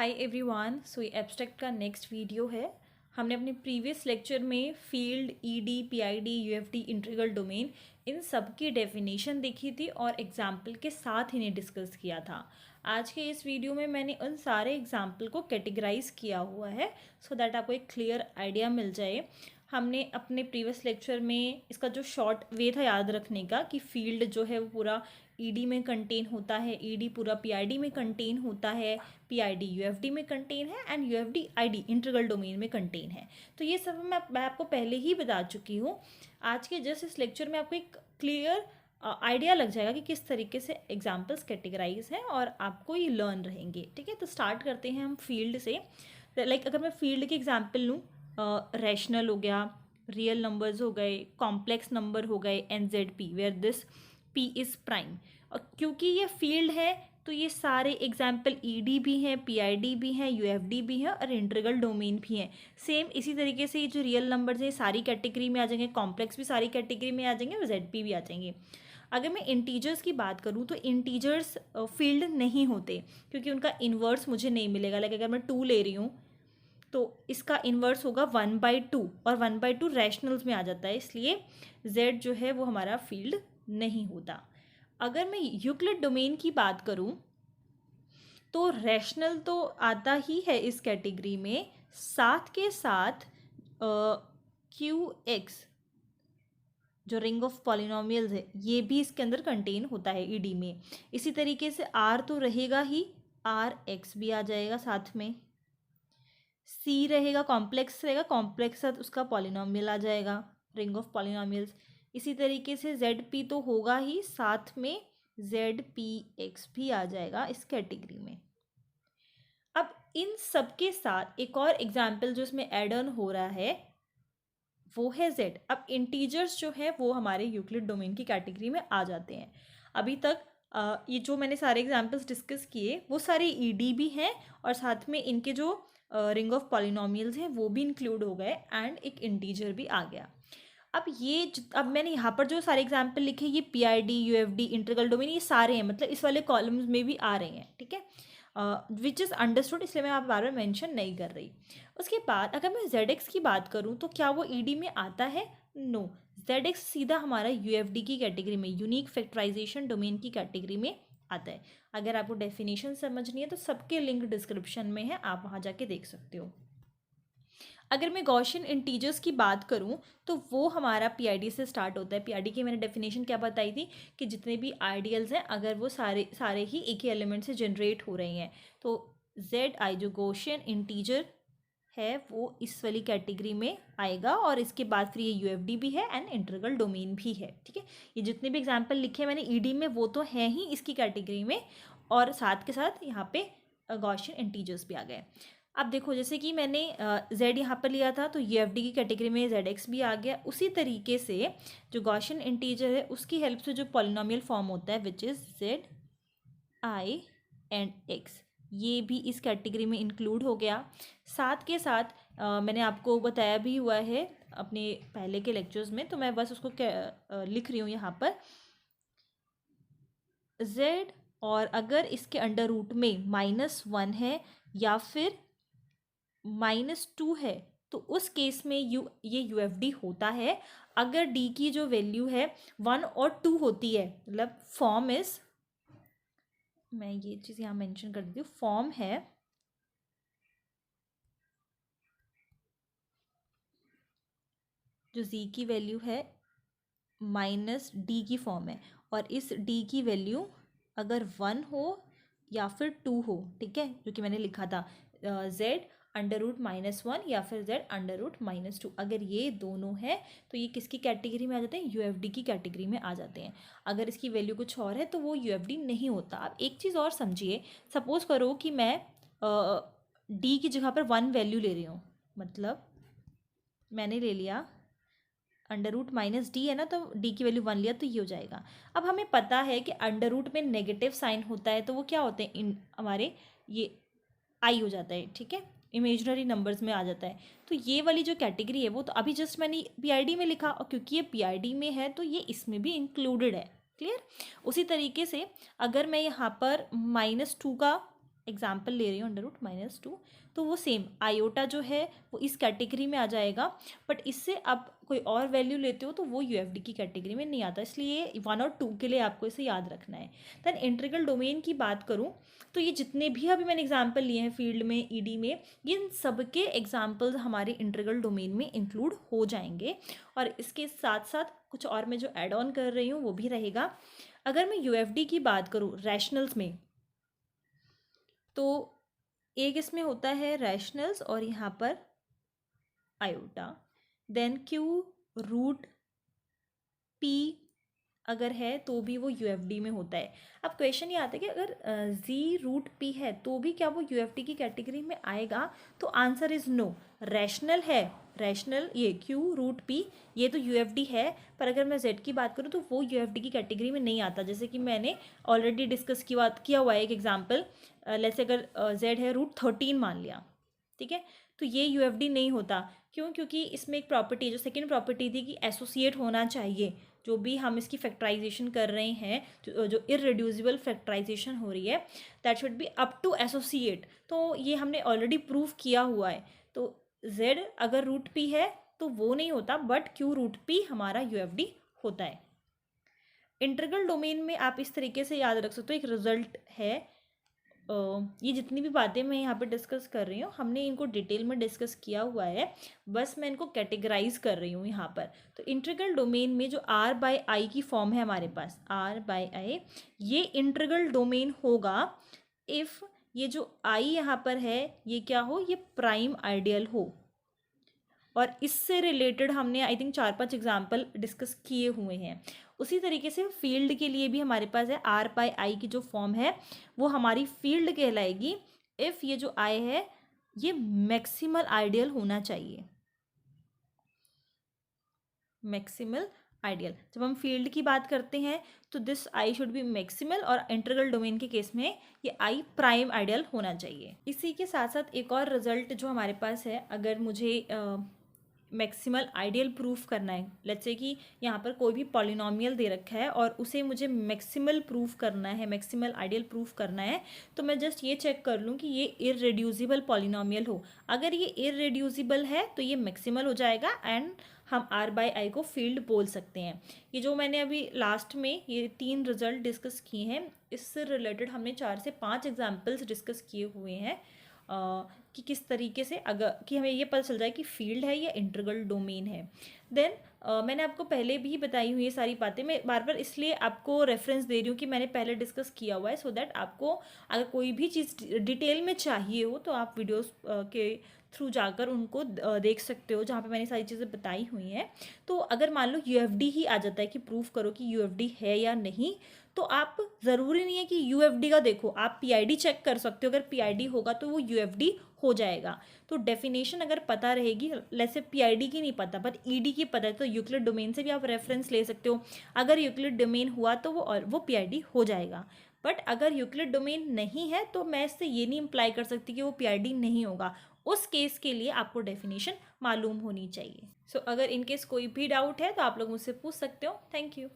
Hi everyone. सो ये abstract का next video है। हमने अपने प्रीवियस लेक्चर में field, ED, PID, UFD, integral domain इन सब की डेफिनेशन देखी थी और एग्जाम्पल के साथ इन्हें डिस्कस किया था। आज के इस वीडियो में मैंने उन सारे एग्जाम्पल को कैटेगराइज किया हुआ है सो दैट आपको एक क्लियर आइडिया मिल जाए। हमने अपने प्रीवियस लेक्चर में इसका जो शॉर्ट वे था याद रखने का कि फील्ड जो है वो पूरा ईडी में कंटेन होता है, ईडी पूरा पीआईडी में कंटेन होता है, पीआईडी यूएफडी में कंटेन है and UFD ID integral domain में कंटेन है। तो ये सब मैं आपको पहले ही बता चुकी हूँ। आज के जस्ट इस लेक्चर में आपको एक क्लियर आइडिया लग जाएगा कि किस तरीके से एग्जाम्पल्स कैटेगराइज हैं और आपको ये लर्न रहेंगे। ठीक है, तो स्टार्ट करते हैं हम फील्ड से। अगर मैं फील्ड की एग्जाम्पल लूँ, रैशनल हो गया, रियल नंबर्स हो गए, कॉम्प्लेक्स नंबर हो गए, NZP where this P is prime. और क्योंकि ये फील्ड है तो ये सारे एग्जाम्पल ईडी भी हैं, पीआईडी भी हैं, यूएफडी भी हैं और इंटीग्रल डोमेन भी हैं। सेम इसी तरीके से ये जो रियल नंबर्स हैं सारी कैटेगरी में आ जाएंगे, कॉम्प्लेक्स भी सारी कैटेगरी में आ जाएंगे और जेडपी भी आ जाएंगे। अगर मैं इंटीजर्स की बात करूँ तो इंटीजर्स फील्ड नहीं होते क्योंकि उनका इन्वर्स मुझे नहीं मिलेगा। लाइक अगर मैं 2 ले रही हूँ तो इसका इन्वर्स होगा 1/2 और 1/2 रैशनल्स में आ जाता है, इसलिए z जो है वो हमारा फील्ड नहीं होता। अगर मैं यूक्लिड डोमेन की बात करूं तो रैशनल तो आता ही है इस कैटेगरी में, साथ के साथ QX जो रिंग ऑफ पॉलिनोमियल्स है ये भी इसके अंदर कंटेन होता है ईडी में। इसी तरीके से R तो रहेगा ही, RX भी आ जाएगा साथ में, C रहेगा, कॉम्प्लेक्स रहेगा, कॉम्प्लेक्स साथ उसका पॉलिनोमियल आ जाएगा, रिंग ऑफ पॉलिनोमियल्स। इसी तरीके से ZP तो होगा ही, साथ में ZPX भी आ जाएगा इस कैटेगरी में। अब इन सब के साथ एक और एग्जाम्पल जो इसमें एड ऑन हो रहा है वो है Z। अब इंटीजर्स जो है वो हमारे यूक्लिड डोमेन की कैटेगरी में आ जाते हैं। अभी तक ये जो मैंने सारे एग्जाम्पल्स डिस्कस किए वो सारे ईडी भी हैं और साथ में इनके जो रिंग ऑफ पॉलिनोमियल्स हैं वो भी इंक्लूड हो गए एंड एक इंटीजर भी आ गया। अब मैंने यहाँ पर जो सारे एग्जाम्पल लिखे ये पीआईडी, यूएफडी, इंटीग्रल डोमेन ये सारे हैं, मतलब इस वाले कॉलम्स में भी आ रहे हैं। ठीक है, विच इज़ अंडरस्टूड, इसलिए मैं आप बार बार मेंशन नहीं कर रही। उसके बाद अगर मैं ZX की बात करूँ तो क्या वो ईडी में आता है? नो, ZX सीधा हमारा यूएफडी की कैटेगरी में, यूनिक फैक्टराइजेशन डोमेन की कैटेगरी में आता है। अगर आपको डेफिनेशन समझनी है तो सबके लिंक डिस्क्रिप्शन में है, आप वहाँ जाके देख सकते हो। अगर मैं गॉसियन इंटीजर्स की बात करूं तो वो हमारा पीआईडी से स्टार्ट होता है। पीआईडी की मैंने डेफिनेशन क्या बताई थी कि जितने भी आइडियल्स हैं अगर वो सारे ही एक ही एलिमेंट से जनरेट हो रहे हैं तो ZI जो गॉसियन इंटीजर है वो इस वाली कैटेगरी में आएगा। और इसके बाद फिर ये यूएफडी भी है एंड इंटीग्रल डोमेन भी है। ठीक है, ये जितने भी एग्जाम्पल लिखे हैं मैंने ईडी में वो तो हैं ही इसकी कैटेगरी में, और साथ के साथ यहाँ पे गॉसियन इंटीजर्स भी आ गए। अब देखो जैसे कि मैंने Z यहाँ पर लिया था तो यूएफडी की कैटेगरी में ZX भी आ गया। उसी तरीके से जो गॉसियन इंटीजर है उसकी हेल्प से जो पॉलिनोमियल फॉर्म होता है which is ZI and X, ये भी इस कैटेगरी में इंक्लूड हो गया। साथ के साथ मैंने आपको बताया भी हुआ है अपने पहले के लेक्चर्स में, तो मैं बस उसको लिख रही हूँ यहाँ पर Z, और अगर इसके अंडर रूट में -1 है या फिर -2 है तो उस केस में ये यूएफडी होता है। अगर डी की जो वैल्यू है 1 और 2 होती है, मतलब फॉर्म इज, मैं ये चीज़ यहाँ मेंशन कर देती हूँ, फॉर्म है जो z की वैल्यू है -d की फॉर्म है, और इस d की वैल्यू अगर 1 हो या फिर 2 हो, ठीक है, जो कि मैंने लिखा था z √-1 या फिर z √-2, अगर ये दोनों है तो ये किसकी कैटेगरी में आ जाते हैं? यूएफडी की कैटेगरी में आ जाते हैं। अगर इसकी वैल्यू कुछ और है तो वो यूएफडी नहीं होता। अब एक चीज़ और समझिए, सपोज करो कि मैं डी की जगह पर 1 वैल्यू ले रही हूँ, मतलब मैंने ले लिया √-d है ना, तो d की वैल्यू 1 लिया तो ये हो जाएगा। अब हमें पता है कि अंडर रूट में नेगेटिव साइन होता है तो वो क्या होते हैं, हमारे ये आई हो जाता है। ठीक है, इमेजनरी नंबर्स में आ जाता है। तो ये वाली जो कैटेगरी है वो तो अभी जस्ट मैंने पीआईडी में लिखा, और क्योंकि ये पीआईडी में है तो ये इसमें भी इंक्लूडेड है। क्लियर? उसी तरीके से अगर मैं यहाँ पर -2 का एग्जाम्पल ले रही हूँ √-2, तो वो सेम आयोटा जो है वो इस कैटेगरी में आ जाएगा, बट इससे आप कोई और वैल्यू लेते हो तो वो यूएफडी की कैटेगरी में नहीं आता, इसलिए 1 और 2 के लिए आपको इसे याद रखना है। देन इंटीग्रल डोमेन की बात करूँ तो ये जितने भी अभी मैंने एग्जाम्पल लिए हैं फील्ड में, ईडी में, इन सबके एग्जाम्पल्स हमारे इंटीग्रल डोमेन में इंक्लूड हो जाएंगे। और इसके साथ साथ कुछ और मैं जो ऐड ऑन कर रही हूँ वो भी रहेगा। अगर मैं यूएफडी की बात करूँ रैशनल्स में, तो एक इसमें होता है रैशनल्स और यहाँ पर आयोटा, देन Q√P अगर है तो भी वो यूएफडी में होता है। अब क्वेश्चन ये आता है कि अगर Z√P है तो भी क्या वो यूएफडी की कैटेगरी में आएगा, तो आंसर इज़ नो। रैशनल है, रैशनल ये Q√P ये तो यूएफडी है, पर अगर मैं Z की बात करूँ तो वो यूएफडी की कैटेगरी में नहीं आता। जैसे कि मैंने ऑलरेडी डिस्कस किया हुआ है एक एग्जाम्पल, जैसे अगर Z है √13 मान लिया, ठीक है, तो ये यूएफडी नहीं होता। क्यों? क्योंकि इसमें एक प्रॉपर्टी जो सेकंड प्रॉपर्टी थी कि एसोसिएट होना चाहिए, जो भी हम इसकी फैक्टराइजेशन कर रहे हैं, जो इररिड्यूसिबल फैक्टराइजेशन हो रही है, that should be up to associate. तो ये हमने ऑलरेडी प्रूव किया हुआ है। तो Z अगर √P है तो वो नहीं होता, बट Q√P हमारा यूएफडी होता है। इंटीग्रल डोमेन में आप इस तरीके से याद रख सकते हो, एक रिजल्ट है। ये जितनी भी बातें मैं यहाँ पे डिस्कस कर रही हूँ हमने इनको डिटेल में डिस्कस किया हुआ है, बस मैं इनको कैटेगराइज कर रही हूँ यहाँ पर। तो इंटीग्रल डोमेन में जो R/I की फॉर्म है हमारे पास, R/I, ये इंटीग्रल डोमेन होगा इफ़ ये जो I यहाँ पर है ये क्या हो, ये प्राइम आइडियल हो। और इससे रिलेटेड हमने आई थिंक 4-5 एग्जाम्पल डिस्कस किए हुए हैं। उसी तरीके से फील्ड के लिए भी हमारे पास है R/I की जो फॉर्म है वो हमारी फील्ड कहलाएगी इफ़ ये जो I है ये मैक्सिमल आइडियल होना चाहिए। मैक्सिमल आइडियल, जब हम फील्ड की बात करते हैं तो this I should be maximal, और इंटीग्रल डोमेन के केस में ये I प्राइम आइडियल होना चाहिए। इसी के साथ साथ एक और रिजल्ट जो हमारे पास है, अगर मुझे मैक्सिमल आइडियल प्रूफ करना है, लेट्स से कि यहाँ पर कोई भी पॉलिनोमियल दे रखा है और उसे मुझे मैक्सिमल प्रूफ करना है, मैक्सिमल आइडियल प्रूफ करना है, तो मैं जस्ट ये चेक कर लूँ कि ये इररेड्यूसिबल पॉलिनोमियल हो। अगर ये इररेड्यूसिबल है तो ये मैक्सिमल हो जाएगा एंड हम R/I को फील्ड बोल सकते हैं। ये जो मैंने अभी लास्ट में ये 3 रिजल्ट डिस्कस किए हैं, इससे रिलेटेड हमने 4 से 5 एग्जाम्पल्स डिस्कस किए हुए हैं कि किस तरीके से अगर कि हमें ये पता चल जाए कि फील्ड है या इंटीग्रल डोमेन है। देन मैंने आपको पहले भी बताई हुई ये सारी बातें, मैं बार बार इसलिए आपको रेफरेंस दे रही हूँ कि मैंने पहले डिस्कस किया हुआ है, सो दैट आपको अगर कोई भी चीज़ डिटेल में चाहिए हो तो आप वीडियोस के थ्रू जाकर उनको देख सकते हो, जहाँ पे मैंने सारी चीज़ें बताई हुई हैं। तो अगर मान लो यूएफडी ही आ जाता है कि प्रूफ करो कि यूएफडी है या नहीं, तो आप ज़रूरी नहीं है कि यूएफडी का देखो, आप पीआईडी चेक कर सकते हो, अगर पीआईडी होगा तो वो यूएफडी हो जाएगा। तो डेफिनेशन अगर पता रहेगी, जैसे पीआईडी की नहीं पता पर ईडी की पता है, तो यूक्लिड डोमेन से भी आप रेफरेंस ले सकते हो। अगर यूक्लिड डोमेन हुआ तो वो पीआईडी हो जाएगा। बट अगर यूक्लिड डोमेन नहीं है तो मैं इससे ये नहीं इम्प्लाई कर सकती कि वो पीआईडी नहीं होगा। उस केस के लिए आपको डेफिनेशन मालूम होनी चाहिए। सो अगर इनकेस कोई भी डाउट है तो आप लोग मुझसे पूछ सकते हो। Thank you.